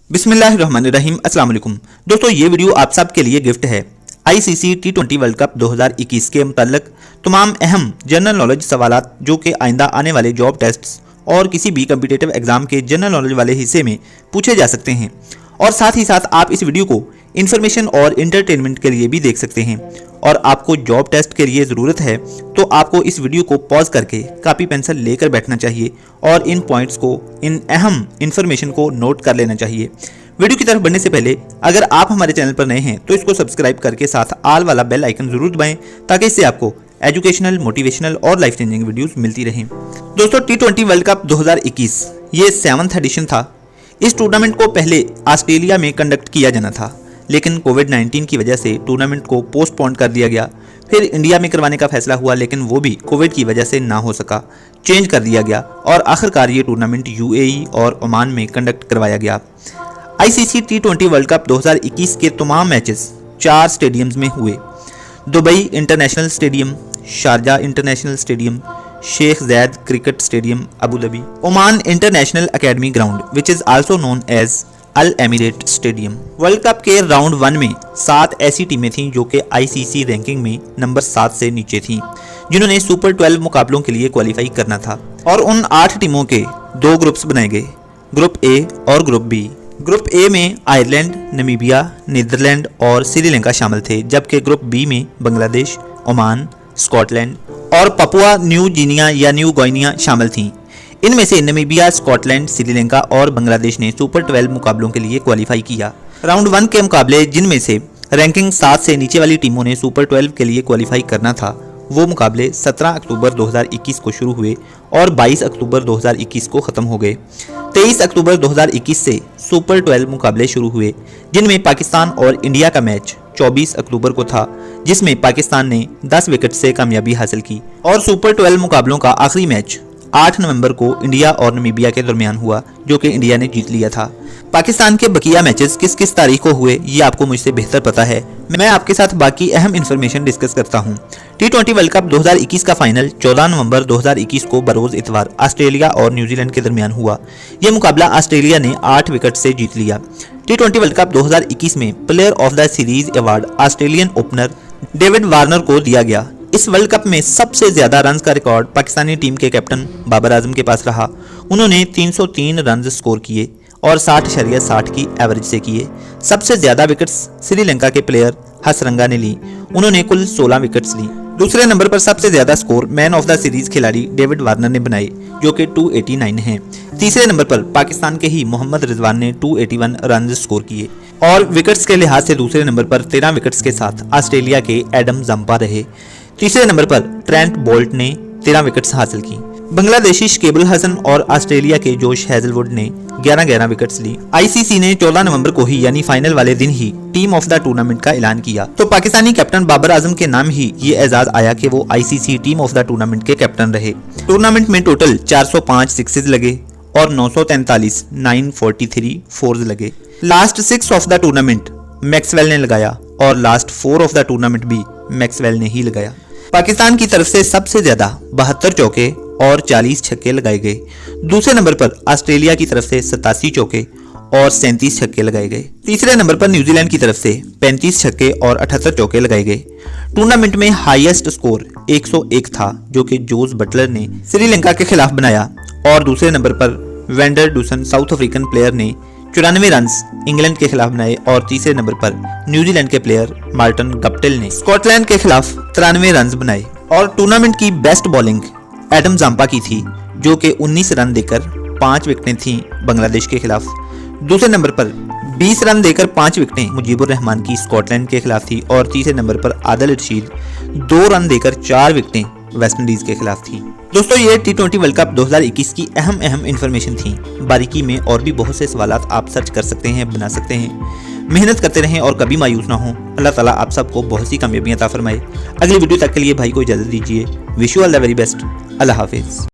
बिस्मिल्लाहिर्रहमानिर्रहीम अस्सलाम वालेकुम दोस्तों, ये वीडियो आप सब के लिए गिफ्ट है। ICC T20 वर्ल्ड कप 2021 के मुताल्लिक तमाम अहम जनरल नॉलेज सवालात जो कि आइंदा आने वाले जॉब टेस्ट्स और किसी भी कम्पिटिटिव एग्जाम के जनरल नॉलेज वाले हिस्से में पूछे जा सकते हैं। और साथ ही साथ आप इस वीडियो को इन्फॉर्मेशन और इंटरटेनमेंट के लिए भी देख सकते हैं। और आपको जॉब टेस्ट के लिए ज़रूरत है तो आपको इस वीडियो को पॉज करके कापी पेंसिल लेकर बैठना चाहिए और इन पॉइंट्स को, इन अहम इन्फॉर्मेशन को नोट कर लेना चाहिए। वीडियो की तरफ बढ़ने से पहले अगर आप हमारे चैनल पर नए हैं तो इसको सब्सक्राइब करके साथ आल वाला बेल आइकन जरूर दबाएं ताकि इससे आपको एजुकेशनल, मोटिवेशनल और लाइफ चेंजिंग वीडियोस मिलती रहें। दोस्तों, T20 वर्ल्ड कप 2021 ये 7th एडिशन था। इस टूर्नामेंट को पहले ऑस्ट्रेलिया में कंडक्ट किया जाना था, लेकिन कोविड-19 की वजह से टूर्नामेंट को पोस्टपोन कर दिया गया। फिर इंडिया में करवाने का फैसला हुआ, लेकिन वो भी कोविड की वजह से ना हो सका, चेंज कर दिया गया और आखिरकार ये टूर्नामेंट UAE और ओमान में कंडक्ट करवाया गया। ICC T20 वर्ल्ड कप 2021 के तमाम मैचेस 4 स्टेडियम्स में हुए। Dubai international stadium, Sharjah international stadium, Sheikh Zayed cricket stadium Abu Dhabi, Oman international academy ground which is also known as Al Emirate stadium. World cup के round 1 में 7 ऐसी टीमें थीं जो कि ICC रैंकिंग में नंबर 7 से नीचे थीं, जिन्होंने सुपर 12 मुकाबलों के लिए क्वालिफाई करना था। और उन 8 टीमों के 2 ग्रुप्स बनाए गए, ग्रुप A और ग्रुप B। ग्रुप A में आयरलैंड, नमीबिया, नीदरलैंड और श्रीलंका शामिल थे, जबकि ग्रुप B में बांग्लादेश, ओमान, स्कॉटलैंड और पपुआ न्यू गिनिया या न्यू गिनिया शामिल थीं। इनमें से नमीबिया, स्कॉटलैंड, श्रीलंका और बांग्लादेश ने सुपर 12 मुकाबलों के लिए क्वालिफाई किया। राउंड 1 के मुकाबले जिनमें से रैंकिंग 7 से नीचे वाली टीमों ने सुपर 12 के लिए क्वालिफाई करना था, वो मुकाबले 17 अक्टूबर 2021 को शुरू हुए और 22 अक्टूबर 2021 को ख़त्म हो गए। 23 अक्टूबर 2021 से सुपर 12 मुकाबले शुरू हुए, जिनमें पाकिस्तान और इंडिया का मैच 24 अक्टूबर को था, जिसमें पाकिस्तान ने 10 विकेट से कामयाबी हासिल की। और सुपर 12 मुकाबलों का आखिरी मैच 8 नवंबर को इंडिया और नमीबिया के दरमियान हुआ, जो कि इंडिया ने जीत लिया था। पाकिस्तान के बकिया मैचेस किस किस तारीख को हुए ये आपको मुझसे बेहतर पता है। मैं आपके साथ बाकी अहम इन्फॉर्मेशन डिस्कस करता हूँ। T20 वर्ल्ड कप 2021 का फाइनल 14 नवंबर 2021 को बरोज इतवार ऑस्ट्रेलिया और न्यूजीलैंड के दरमियान हुआ। यह मुकाबला ऑस्ट्रेलिया ने 8 विकेट से जीत लिया। T20 वर्ल्ड कप 2021 में player of the series award Australian opener David Warner को दिया गया। इस वर्ल्ड कप में सबसे ज्यादा रन्स का रिकॉर्ड पाकिस्तानी टीम के कैप्टन बाबर आजम के पास रहा। उन्होंने 303 रन स्कोर किए और 60.60 की एवरेज से किए। सबसे ज्यादा विकेट्स श्रीलंका के प्लेयर हसरंगा ने ली, उन्होंने कुल 16 विकेट्स ली। दूसरे नंबर पर सबसे ज्यादा score man of the series खिलाड़ी डेविड वार्नर ने बनाए, जो कि 289 हैं। तीसरे नंबर पर पाकिस्तान के ही मोहम्मद रिजवान ने 281 रन स्कोर किए। और विकेट्स के लिहाज से दूसरे नंबर पर 13 विकेट्स के साथ ऑस्ट्रेलिया के एडम जम्पा रहे। तीसरे नंबर पर ट्रेंट बोल्ट ने 13 विकेट्स हासिल की। बांग्लादेशी शकीबुल हसन और ऑस्ट्रेलिया के जोश हेजलवुड ने 11-11 विकेट्स ली। ICC ने 14 नवंबर को ही यानी फाइनल वाले दिन ही टीम ऑफ द टूर्नामेंट का ऐलान किया, तो पाकिस्तानी कैप्टन बाबर आजम के नाम ही ये एजाज आया कि वो ICC team of the tournament के कैप्टन रहे। टूर्नामेंट में टोटल 405 सिक्सेज लगे और 943 943 फोर्स लगे। Last 6 of the tournament Maxwell ने लगाया और लास्ट 4 ऑफ द टूर्नामेंट भी मैक्सवेल ने ही लगाया। पाकिस्तान की तरफ से सबसे ज्यादा 72 चौके और 40 छक्के लगाए गए। दूसरे नंबर पर ऑस्ट्रेलिया की तरफ से 87 चौके और 37 छक्के लगाए गए। तीसरे नंबर पर न्यूजीलैंड की तरफ से 35 छक्के और 78 चौके लगाए गए। टूर्नामेंट में हाईएस्ट स्कोर 101 था, जो कि जोस बटलर ने श्रीलंका के खिलाफ बनाया। और दूसरे नंबर पर vendor Dussen south African player ने 94 रन इंग्लैंड के खिलाफ बनाए। और तीसरे नंबर पर न्यूजीलैंड के प्लेयर मार्टिन गप्टिल ने स्कॉटलैंड के खिलाफ 93 रन बनाए। और टूर्नामेंट की बेस्ट बॉलिंग एडम जम्पा की थी, जो कि 19 रन देकर 5 विकेटें थीं बांग्लादेश के खिलाफ। दूसरे नंबर पर 20 रन देकर 5 विकेटें मुजीबुर रहमान की स्कॉटलैंड के खिलाफ थी। और तीसरे नंबर पर आदिल रशीद 2 रन देकर 4 विकेटें वेस्ट इंडीज के खिलाफ थी। दोस्तों, ये T20 वर्ल्ड कप 2021 की अहम इन्फॉर्मेशन थी। बारीकी में और भी बहुत से सवालात आप सर्च कर सकते हैं, बना सकते हैं। मेहनत करते रहें और कभी मायूस ना हो। अल्लाह ताला आप सबको बहुत सी कामयाबियां अता फरमाए। अगली वीडियो तक के लिए भाई को इजाजत दीजिए। Wish you all the very best. Allah Hafiz.